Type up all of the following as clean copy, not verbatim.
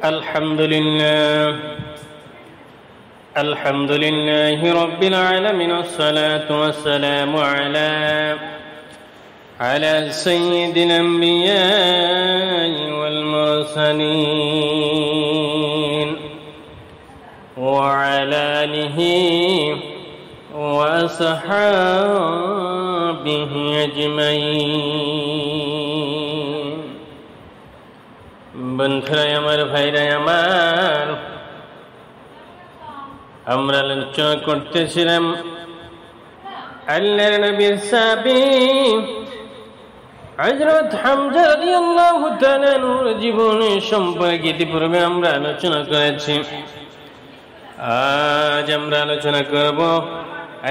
الحمد لله رب العالمين والصلاة والسلام على سيد الأنبياء والمرسلين وعلى آله وأصحابه أجمعين বন্ধুরা আমার, ভাইরা আমার, আমরা আলোচনা করতেছিলাম আল্লাহর নবীর সাহাবী হযরত হামজা রাদিয়াল্লাহু তাআলা আনহুর জীবনী সম্পর্কে ইতিপূর্বে আমরা আলোচনা করেছি। আজ আমরা আলোচনা করব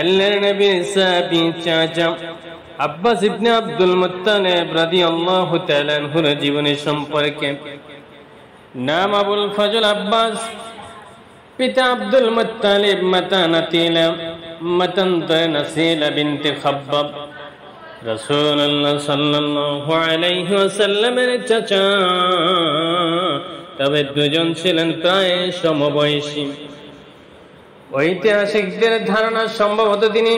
আল্লাহর নবীর সাহাবী চাচা আব্বাস ইবনে আব্দুল মুত্তালিব রাদিয়াল্লাহু তাআলা আনহুর জীবনী সম্পর্কে। নাম আবুল ফজল আব্বাস, পিতা আব্দুল মুত্তালিব, মাতা নাতিলা, মতান্তর নাসিলা বিনতে খাব্বাব, রাসূলুল্লাহ সাল্লাল্লাহু আলাইহি ওয়াসাল্লামের চাচা। তবে দুজন ছিলেন প্রায় সমবয়সী। ঐতিহাসিকদের ধারণা সম্ভবত তিনি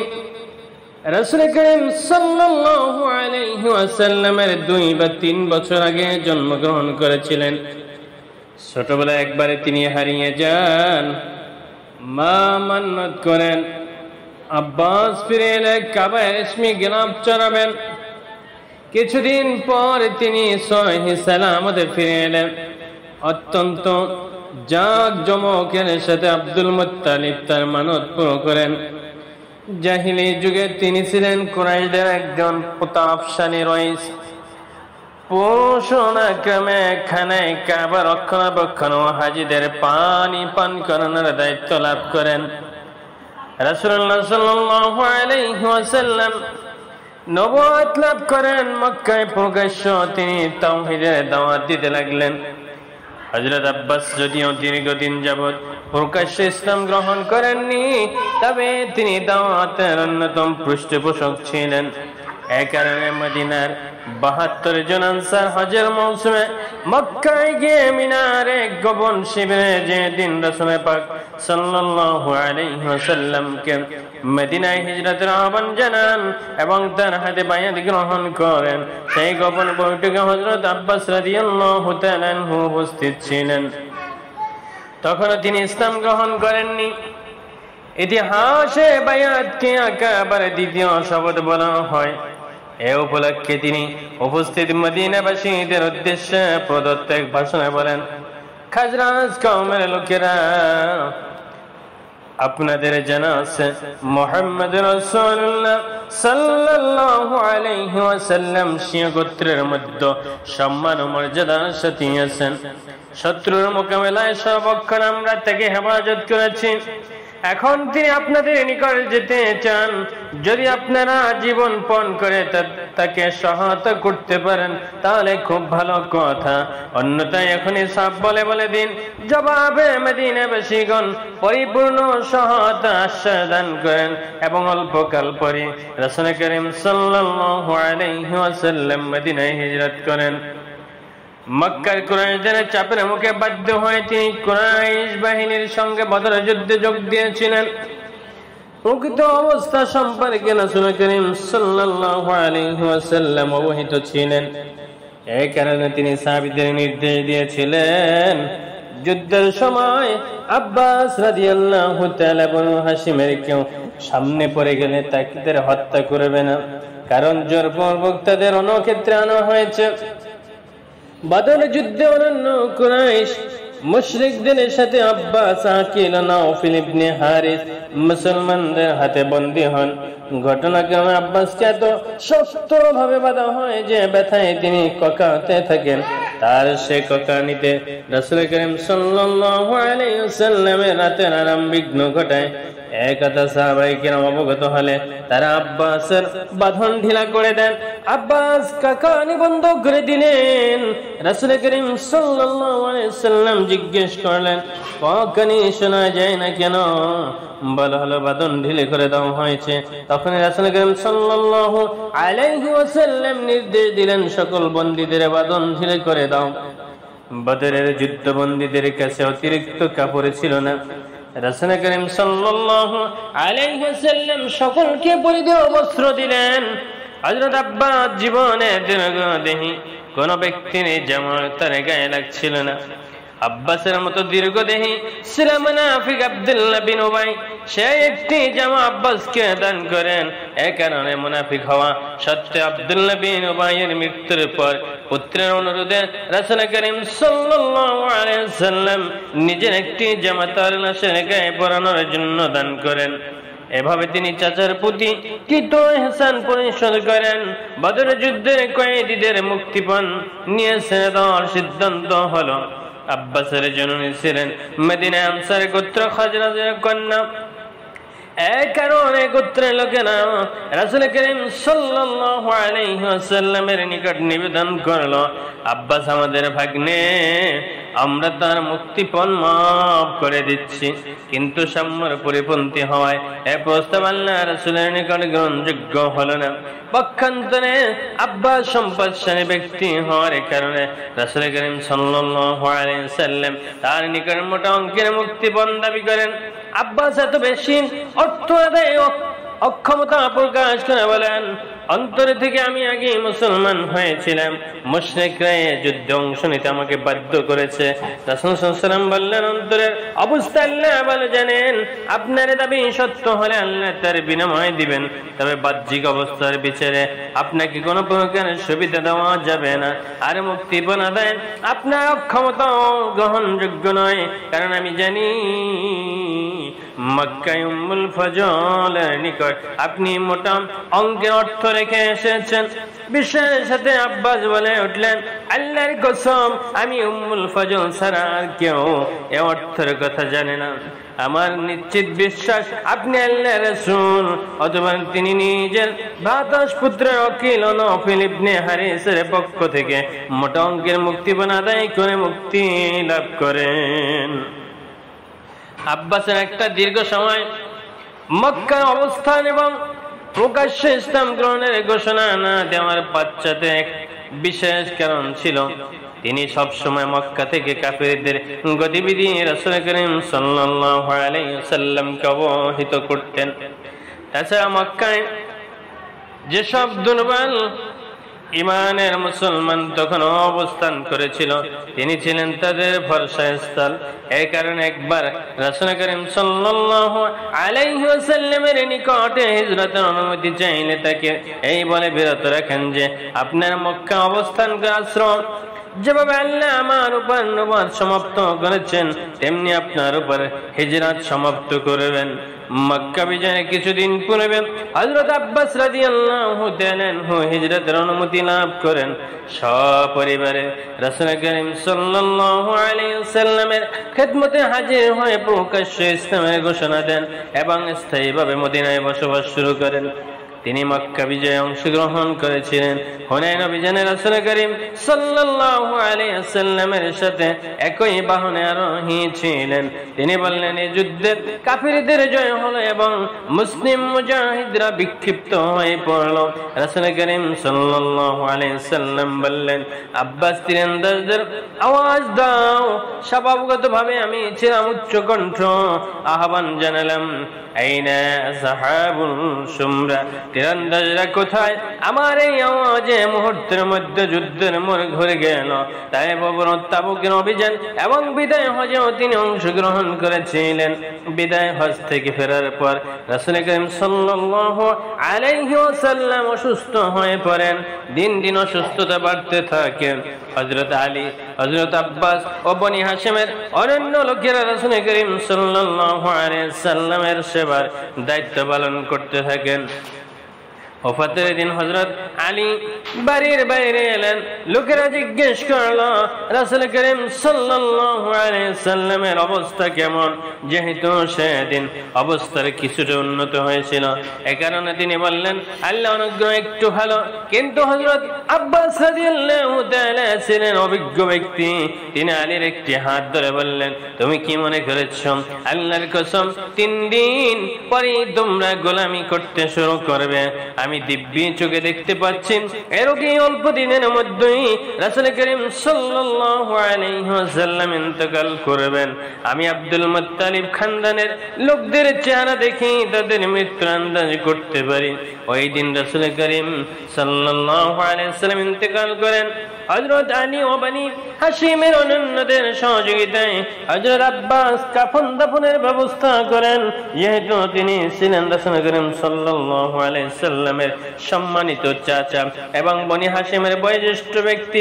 রাসূল করিম সাল্লাল্লাহু আলাইহি ওয়াসাল্লামের 2 বা 3 বছর আগে জন্মগ্রহণ করেছিলেন। ছোটবেলায় একবারে তিনি হারিয়ে যান। মা মান্নত করেন আব্বাস ফিরে এলে কাবায় রেশমি গিলাফ চড়াবেন। কিছুদিন পর তিনি সহিহ সালামতে ফিরে এলেন। অত্যন্ত জাঁকজমকের সাথে আব্দুল মুত্তালিব তার মানত পুরো করেন। জাহিলি যুগে তিনি ছিলেন কুরাইশদের একজন প্রতাপশালী রইস। পোষণাক্রমে খানায় কাবা রক্ষণাবেক্ষণ ও হাজিদের পানি পান করানোর দায়িত্ব লাভ করেন। রাসূলুল্লাহ সাল্লাল্লাহু আলাইহি ওয়াসাল্লাম নবুয়ত লাভ করেন। মক্কায় প্রকাশ্য তিনি তাওহীদের দাওয়াত দিতে লাগলেন। হযরত আব্বাস যদিও দীর্ঘদিন যাবৎ প্রকাশ্যে ইসলাম গ্রহণ করেননি, তবে তিনি দাওয়াতের অন্যতম পৃষ্ঠপোষক ছিলেন। এ কারণে মদিনার 72 জন আনসার হজের মৌসুমে মক্কায় গিয়ে মিনারে গোপন শিবিরে যে দিন রাসূল পাক সাল্লাল্লাহু আলাইহি ওয়াসাল্লামকে মদিনায় হিজরতের আহ্বান জানান এবং তার হাতে বায়াত গ্রহণ করেন, সেই গোপন বৈঠকে হযরত আব্বাস রাদিয়াল্লাহু তাআলা আনহু উপস্থিত ছিলেন। তখনও তিনি ইসলাম গ্রহণ করেননি। ইতিহাসে বায়াতকে আকাবার দ্বিতীয় শপথ বলা হয়। এ উপলক্ষে তিনি উপস্থিত মদিনাবাসীদের উদ্দেশ্যে প্রদত্ত এক ভাষণে বলেন, খাজরাজ কওমের লোকেরা, আপনাদের জানা আছে মুহাম্মদ রাসূলুল্লাহ সাল্লাল্লাহু আলাইহি ওয়াসাল্লাম শিয়া গোত্রের মধ্যে সম্মান ও মর্যাদার সাথে আছেন। শত্রুর মোকাবেলায় সর্বক্ষণ আমরা তাকে হেফাজত করেছি। এখন তিনি আপনাদের নিকট যেতে চান। যদি আপনারা জীবন পণ করে তাকে সহায়তা করতে পারেন তাহলে খুব ভালো কথা, অন্যথায় এখনই সাফ বলে দিন। জবাবে মদিনাবাসীগণ পরিপূর্ণ সহায়তা আশ্বাস দান করেন এবং অল্পকাল পরে রাসূল করিম সাল্লাল্লাহু আলাইহি ওয়াসাল্লাম মদিনায় হিজরত করেন। মক্কার কুরাইশদের চাপের মুখে বাধ্য হয়ে তিনি কুরাইশ বাহিনীর সঙ্গে বদর যুদ্ধে যোগ দিয়েছিলেন। প্রকৃত অবস্থা সম্পর্কে রাসূল করিম সাল্লাল্লাহু আলাইহি ওয়াসাল্লাম অবহিত ছিলেন। এই কারণে তিনি সাহাবীদের নির্দেশ দিয়েছিলেন, যুদ্ধের সময় আব্বাস রাদিয়াল্লাহু তাআলা বনু হাশিমের কেউ সামনে পড়ে গেলে তাদের হত্যা করবে না, কারণ জোরপূর্বক তাদের রণক্ষেত্রে আনা হয়েছে। বদর যুদ্ধে অন্যান্য কুরাইশ মুশরিকদের সাথে আব্বাস, আকিল, নাওফিল ইবনে হারিস মুসলমানদের হাতে বন্দী হন। ঘটনাক্রমে আব্বাসকে এত শক্তভাবে বাধা হয় যে ব্যথায় তিনি ককাতে থাকেন। তার সে ককানিতে রাসূল করিম সাল্লাল্লাহু আলাইহি ওয়াসাল্লামের রাতের আরাম বিঘ্ন ঘটায়। একথা সাহাবায়ে কিরাম অবগত হলে তারা আব্বাসের বাঁধন ঢিলা করে দেন। আব্বাস কাকানি বন্ধ করে দিলেন। রাসূল করিম সাল্লাল্লাহু আলাইহি ওয়াসাল্লাম জিজ্ঞেস করলেন, ককানি শোনা যায় না কেন? বলা হলো, বাঁধন ঢিলে করে দেওয়া হয়েছে। তখন রাসূল করিম সাল্লাল্লাহু আলাইহি ওয়াসাল্লাম নির্দেশ দিলেন, সকল বন্দীদের বাঁধন ঢিলে করে দাও। বদরের যুদ্ধবন্দীদের কাছে অতিরিক্ত কাপড় ছিল না। রাসূল করিম সাল্লাল্লাহু আলাইহি ওয়াসাল্লাম সকলকে পরিধেয় বস্ত্র দিলেন। হযরত আব্বাস জীবনে দীর্ঘদেহী কোন ব্যক্তির জামা তার গায়ে লাগছিল না। আব্বাসের মতো দীর্ঘদেহী ছিল মুনাফিক আব্দুল্লাহ বিন উবাই। সে একটি জামা আব্বাসকে দান করেন। এ কারণে মুনাফিক হওয়া সত্ত্বেও আব্দুল্লাহ বিন উবাইয়ের মৃত্যুর পর পুত্রের অনুরোধে রাসূল করিম সাল্লাল্লাহু আলাইহি ওয়াসাল্লাম নিজের একটি জামা তার লাশের গায়ে পরানোর জন্য দান করেন। এভাবে তিনি চাচার প্রতি কৃত ইহসান পরিশোধ করেন। বদর যুদ্ধের কয়েদীদের মুক্তিপণ নিয়ে ছেড়ে দেওয়ার সিদ্ধান্ত হলো। আব্বাসের জননী ছিলেন মদিনা আনসার গোত্র খাজরাজের কন্যা। এই কারণে গোত্রের লোকেরা রাসূল করিম সাল্লাল্লাহু আলাইহি ওয়াসাল্লামের নিকট নিবেদন করলো, আব্বাস আমাদের ভাগ্নে, আমরা তার মুক্তিপণ মাফ করে দিচ্ছি। কিন্তু সাম্যর পরিপন্থী হওয়ায় এ প্রস্তাব আল্লাহ রাসূলের নিকট গ্রহণযোগ্য হলো না। পক্ষান্তরে আব্বাস সম্পদশালী ব্যক্তি হওয়ার কারণে রাসূল করিম সাল্লাল্লাহু আলাইহি ওয়াসাল্লাম তার নিকট মোটা অঙ্কের মুক্তিপণ দাবি করেন। আব্বাস এত বেশি অর্থ আদায়ে অক্ষমতা প্রকাশ করে বলেন, অন্তরে থেকে আমি আগে মুসলমান হয়েছিলাম, মুশরিকরা এই যুদ্ধে অংশ নিতে আমাকে বাধ্য করেছে। রাসূল সাল্লাল্লাহু আলাইহি ওয়াসাল্লাম বললেন, অন্তরের অবস্থা আল্লাহ ভালো জানেন। আপনার দাবি সত্য হলে আল্লাহ তার বিনিময় দিবেন, তবে বাহ্যিক অবস্থার বিচারে আপনাকে কোনো প্রকার সুবিধা দেওয়া যাবে না। আর মুক্তিপণ আদায় আপনার অক্ষমতা গ্রহণযোগ্য নয়, কারণ আমি জানি মক্কায় উম্মুল ফজলের নিকট আপনি মোটা অঙ্কের অর্থ রেখে এসেছেন। বিশ্বাসের সাথে আব্বাস বলে উঠলেন, আল্লাহর কসম, আমি উম্মুল ফজল ছাড়া আর কেউ এ অর্থের কথা জানে না। আমার নিশ্চিত বিশ্বাস আপনি আল্লাহর রাসূল, অথবা তিনি নিজের ভ্রাতাস পুত্রের ওকিল নওফল ইবনে হারিসের পক্ষ থেকে মোটা অঙ্কের মুক্তিপণ আদায় করে মুক্তি লাভ করেন। আব্বাসের একটা দীর্ঘ সময় মক্কার অবস্থান এবং প্রকাশ্যে ইসলাম গ্রহণের ঘোষণা না দেওয়ার পাশ্চাতে এক বিশেষ কারণ ছিল। তিনি সব সময় মক্কা থেকে কাফিরদের গতিবিধি রাসূল করিম সাল্লাল্লাহু আলাইহি ওয়াসাল্লামকে অবহিত করতেন। তাছাড়া মক্কায় যেসব দুর্বল ইমানের মুসলমান তখন অবস্থান করেছিল, তিনি ছিলেন তাদের ভরসাস্থল। এই কারণে একবার রাসূল করিম সাল্লাল্লাহু আলাইহি ওয়াসাল্লামের নিকটে হিজরতের অনুমতি চাইলে তাকে এই বলে বিরত রাখেন যে, আপনার মক্কা অবস্থান আশ্রম যেভাবে আল্লাহ আমার উপর নবুয়ত সমাপ্ত করেছেন, তেমনি আপনার উপর হিজরত সমাপ্ত করবেন। মক্কা বিজয়ের কিছুদিন পূর্বে হযরত আব্বাস রাদিয়াল্লাহু তাআলা হিজরতের অনুমতি লাভ করেন। সপরিবারে রাসূল করিম সাল্লাল্লাহু আলাইহি ওয়াসাল্লামের খেদমতে হাজির হয়ে প্রকাশ্যে ইসলামের ঘোষণা দেন এবং স্থায়ীভাবে মদিনায় বসবাস শুরু করেন। তিনি মক্কা বিজয়ে অংশগ্রহণ করেছিলেন। হুনাইন অভিযানে রাসূল করিম সাল্লাল্লাহু আলাইহি ওয়াসাল্লামের সাথে একই বাহনে আরোহী ছিলেন। তিনি বললেন, এই যুদ্ধে কাফিরদের জয় হলো এবং মুসলিম মুজাহিদরা বিক্ষিপ্ত হয়ে পড়ল। রাসূল করিম সাল্লাল্লাহু আলাইহি ওয়াসাল্লাম বললেন, আব্বাস তীরন্দাজদের আওয়াজ দাও। স্বভাবগতভাবে আমি ছিলাম উচ্চ কণ্ঠ, আহ্বান জানালাম, আইনা আসহাবুল শুমরা, তীরন্দাজরা কোথায়? আমার এই আওয়াজে মুহূর্তের মধ্যে যুদ্ধের মোড় ঘুরে গেল। তাই তাবুকের অভিযান এবং বিদায় হজেও তিনি অংশগ্রহণ করেছিলেন। বিদায় হজ থেকে ফেরার পর রাসূল করিম সাল্লাল্লাহু আলাইহি ওয়াসাল্লাম অসুস্থ হয়ে পড়েন। দিন দিন অসুস্থতা বাড়তে থাকে। হযরত আলী, হযরত আব্বাস ও বনি হাশিমের অন্যান্য লোকেরা রাসূল করিম সাল্লাল্লাহু আলাইহি ওয়াসাল্লামের সেবার দায়িত্ব পালন করতে থাকেন। ওফাতের দিন হযরত আলী বাড়ির বাইরে এলেন। লোকেরা জিজ্ঞেস করলো, রাসূল করিম সাল্লাল্লাহু আলাইহি ওয়াসাল্লামের অবস্থা কেমন? যেহেতু সেদিন অবস্থার কিছুটা উন্নত হয়েছিল, এ কারণে তিনি বললেন, আল্লাহ অনুগ্রহ একটু ভালো। কিন্তু হযরত আব্বাস রাদিয়াল্লাহু তাআলা ছিলেন অভিজ্ঞ ব্যক্তি। তিনি আলীর একটি হাত ধরে বললেন, তুমি কি মনে করেছো আল্লাহর কসম 3 দিন পরে তোমরা গোলামি করতে শুরু করবে? আমি আমি দিব্যি চোখে দেখতে পাচ্ছি এরকম অল্প দিনের মধ্যেই রাসূল করিম সাল্লাল্লাহু আলাইহি ওয়াসাল্লাম ইন্তেকাল করবেন। আমি আব্দুল মুত্তালিব খানদানের লোকদের চেহারা দেখে তাদের মৃত্যু আন্দাজ করতে পারি। ওই দিন রাসূল করিম সাল্লাল্লাহু আলাইহি ওয়াসাল্লাম ইন্তেকাল করেন। হযরত আলী ও বনি হাশিমের অন্যদের সহযোগিতায় হযরত আব্বাস কাফন দাফনের ব্যবস্থা করেন। যেহেতু তিনি ছিলেন রাসূল করিম সাল্লাল্লাহু আলাইহি সাল্লামের সম্মানিত চাচা এবং বনি হাশিমের বয়োজ্যেষ্ঠ ব্যক্তি,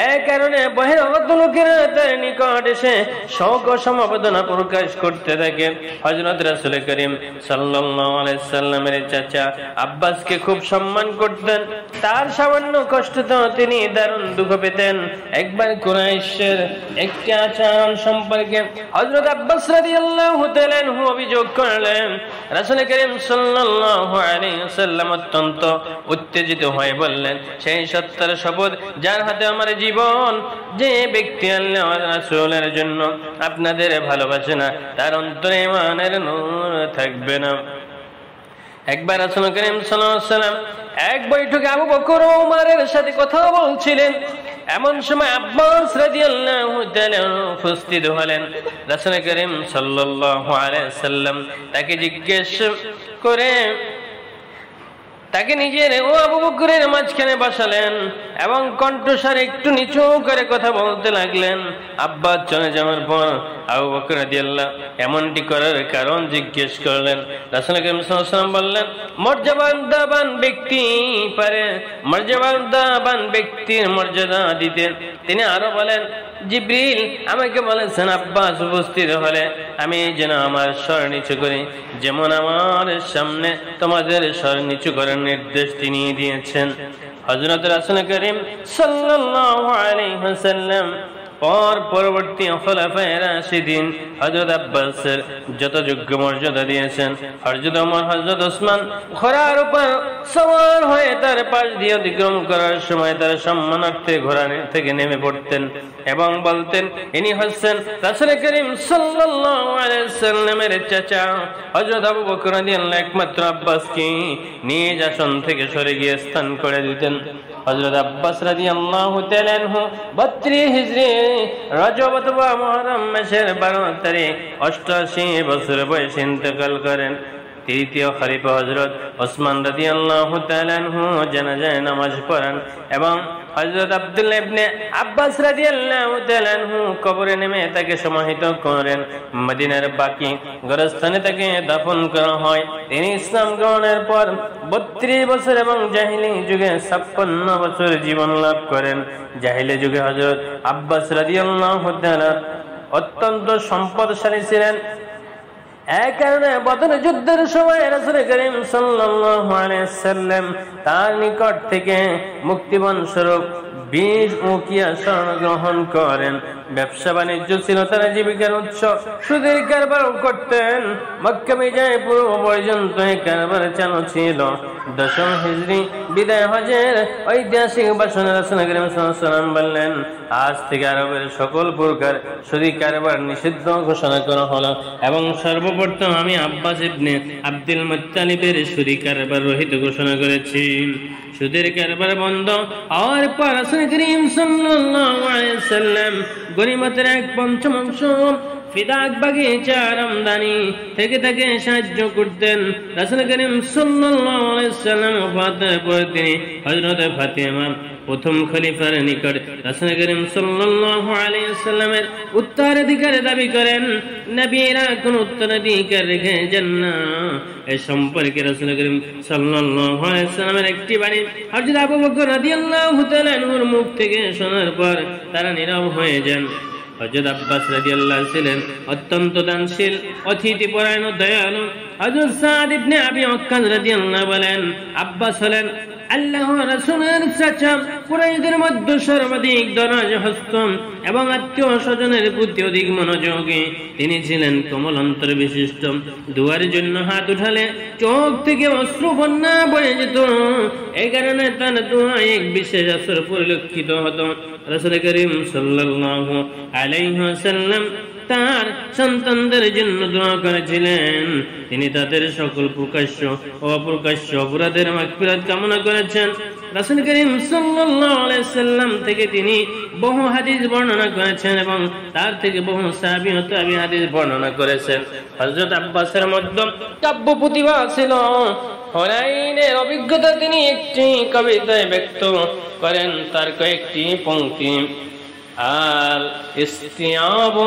এই কারণে বহিরাগত লোকেরা তার নিকট এসে শোক ও সমবেদনা প্রকাশ করতে থাকে। হযরত রাসূল করিম সাল্লাল্লাহু আলাইহি সাল্লামের চাচা আব্বাসকে খুব সম্মান করতেন। তার সামান্য কষ্টতেও তিনি দারুণ দুঃখ পেতেন। একবার কুরাইশের একটি আচরণ সম্পর্কে হযরত আব্বাস রাদিয়াল্লাহু তাআলা আনহু অভিযোগ করলেন। রাসূল করিম সাল্লাল্লাহু আলাইহি ওয়াসাল্লাম অত্যন্ত উত্তেজিত হয়ে বললেন, সেই সত্তার শপথ যার হাতে আমার জীবন, যে ব্যক্তি আল্লাহ রাসূলের জন্য আপনাদের ভালোবাসে না তার অন্তরে ঈমানের নূর থাকবে না। একবার রাসূল করিম সাল্লাল্লাহু আলাইহি ওয়াসাল্লাম এক বৈঠকে আবু বকর ও ওমরের সাথে কথা বলছিলেন। এমন সময় আব্বাস রাদিয়াল্লাহু তাআলা উপস্থিত হলেন। রাসূল করিম সাল্লাল্লাহু আলাইহি ওয়াসাল্লাম তাকে জিজ্ঞেস করে তাকে নিজের ও আবু বকরের মাঝখানে বসালেন এবং কণ্ঠস্বর একটু নিচু করে কথা বলতে লাগলেন। আব্বাস চলে যাওয়ার পর আবু বকর রাদিয়াল্লাহু এমনটি করার কারণ জিজ্ঞেস করলেন। রাসূল করিম সাল্লাল্লাহু আলাইহি ওয়াসাল্লাম বললেন, মর্যাদাবান ব্যক্তি পারে মর্যাদাবান ব্যক্তির মর্যাদা দিতে। তিনি আরো বলেন, জিবরিল আমাকে বলেছেন আব্বাস উপস্থিত হলে আমি যেন আমার স্বর নিচু করি, যেমন আমার সামনে তোমাদের স্বর নিচু করার নির্দেশ তিনি দিয়েছেন। হযরত রাসূল করিম সাল্লাল্লাহু আলাইহি ওয়াসাল্লাম পরবর্তী খোলাফায়ে রাশিদিন হযরত আব্বাসের যথাযোগ্য মর্যাদা দিয়েছেন। হযরত ওমর, হযরত ওসমান ঘোড়ার উপর সওয়ার হয়ে তার পাশ দিয়ে অতিক্রম করার সময় তার সম্মানার্থে ঘোড়া থেকে নেমে পড়তেন এবং বলতেন, ইনি হচ্ছেন রাসূল করিম সাল্লাল্লাহু আলাইহি ওয়াসাল্লামের চাচা। হযরত আবু বকর রাদিয়াল্লাহু একমাত্র আব্বাসকে নিজ আসন থেকে সরে গিয়ে স্থান করে দিতেন। হযরত আব্বাস রাদিয়াল্লাহু তাআলা আনহু 32 হিজরি রজব অথবা মুহররম মাসের 12 তারিখ 88 বছর বয়সে ইন্তেকাল করেন। তৃতীয় খলিফা হযরত ওসমান রাদিয়াল্লাহু তাআলা আনহু জানাজায় নামাজ পড়ান এবং হযরত আব্দুল্লাহ ইবনে আব্বাস রাদিয়াল্লাহু তাআলা আনহু কবরে নেমে তাকে সমাহিত করেন। মদিনার বাকি গোরস্থানে তাকে দাফন করা হয়। তিনি ইসলাম গ্রহণের পর 32 বছর এবং জাহিলি যুগে 56 বছর জীবন লাভ করেন। জাহিলি যুগে হযরত আব্বাস রাদিয়াল্লাহু তাআলা অত্যন্ত সম্পদশালী ছিলেন। এই কারণে বদর যুদ্ধের সময় রাসূল করিম সাল্লাল্লাহু আলাইহি ওয়াসাল্লাম তার নিকট থেকে মুক্তিপণ স্বরূপ 20 উকিয়া স্বর্ণ গ্রহণ করেন। ব্যবসা বাণিজ্য ছিল তার জীবিকার উৎস। সুদের কারবার করতেন। মক্কা বিজয় পূর্ব পর্যন্ত এই কারবার চালু ছিল। 10 হিজরি বিদায় হজের ঐতিহাসিক ভাষণে রাসূল করিম সাল্লাল্লাহু আলাইহি ওয়াসাল্লাম বললেন, আজ থেকে আরবের সকল প্রকার সুদী কারবার নিষিদ্ধ ঘোষণা করা হলো এবং সর্বপ্রথম আমি আব্বাস ইবনে আব্দুল মুত্তালিবের সুদী কারবার রহিত ঘোষণা করেছি। সুদের কারবার বন্ধ হওয়ার পর রাসূল করিম সাল্লাল্লাহু আলাইহি ওয়াসাল্লাম গনিমতের 1/5 ফিদাক বাগিচার আমদানি থেকে তাকে সাহায্য করতেন। রাসূল করিম সাল্লাল্লাহু আলাইহি ওয়াসাল্লাম ওফাতের পর তিনি হযরত ফাতিমা প্রথম খলিফার নিকট রাসূল করিম সাল্লাল্লাহু আলাইহি ওয়াসাল্লামের উত্তরাধিকার দাবি করেন। নবীরা কোন উত্তরাধিকার রেখে যান না। এই সম্পর্কে রাসূল করিম সাল্লাল্লাহু আলাইহি ওয়াসাল্লামের একটি বাণী হযরত আবু বকর রাদিয়াল্লাহু তাআলা আনহুর মুখ থেকে শোনার পর তারা নীরব হয়ে যান। হযরত আব্বাস রাদিয়াল্লাহু ছিলেন অত্যন্ত দানশীল, অতিথি পরায়ণ, দয়ালু। হযরত সাদ ইবনে আবি ওয়াক্কাস রাদিয়াল্লাহু বলেন, আব্বাস হলেন আল্লাহ রাসূলের চাচা, কুরাইশদের মধ্যে সর্বাধিক দরাজ হস্ত এবং আত্মীয় স্বজনের প্রতি অধিক মনোযোগী। তিনি ছিলেন কোমল অন্তর বিশিষ্ট। দুয়ার জন্য হাত উঠালে চোখ থেকে অশ্রু বন্যা বয়ে যেত। এই কারণে তার দোয়ায় এক বিশেষ আসর পরিলক্ষিত হতো। রাসূল করিম সাল্লাল্লাহু আলাইহি ওয়াসাল্লাম তার সন্তানদের জন্য দোয়া করেছিলেন। তিনি তাদের সকল প্রকাশ্য ও অপ্রকাশ্য অপরাধের মাগফিরাত কামনা করেছেন। রাসূল করিম সাল্লাল্লাহু আলাইহি সাল্লাম থেকে তিনি বহু হাদিস বর্ণনা করেছেন এবং তার থেকে বহু সাহাবী ও তাবী হাদিস বর্ণনা করেছেন। হযরত আব্বাসের মধ্যে কাব্য প্রতিভা ছিল। হুনাইনের অভিজ্ঞতা তিনি একটি কবিতায় ব্যক্ত করেন, তার কয়েকটি পংক্তি আল ইস্তিয়াব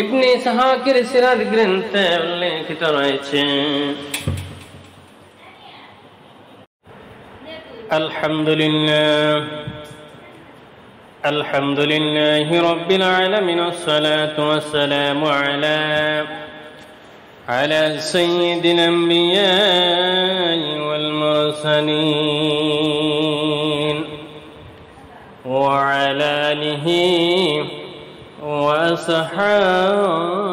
ইবনে ইসহাকের সিরাত গ্রন্থে উল্লেখিত রয়েছে। আলহামদুলিল্লাহি রাব্বিল আলামিন ওয়াসসালাতু ওয়াসসালামু আলা সাইয়্যিদিল আমবিয়া ওয়াল মুরসালিন ওয়া আলা আলিহি ওয়া আসহাবিহি